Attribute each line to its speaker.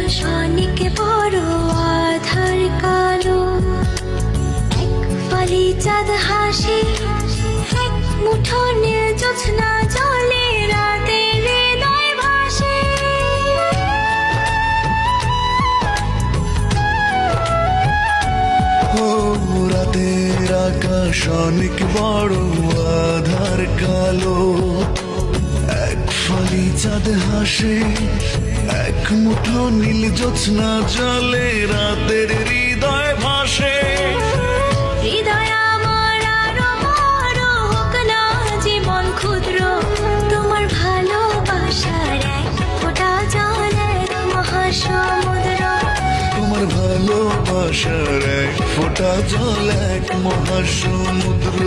Speaker 1: ক্ষণিক বড় আধার কালো, এক ফালি চাঁদ হাসি, এক মুঠো নীল জ্যোৎস্না জলে রাতের হৃদয় ভাসে।
Speaker 2: ও রাতের আকাশ অনেক বড় আধার কালো, এক ফালি চাঁদ হাসে, এক মুঠো নীল জ্যোৎস্না জলে রাতের হৃদয় ভাসে।
Speaker 1: হৃদয় আমার আরো বড় হোক না জীবন ক্ষুদ্র, তোমার ভালোবাসার এক ফোঁটা জল এক মহাসমুদ্র।
Speaker 2: তোমার ভালোবাসার এক ফোঁটা জল এক মহাসমুদ্র।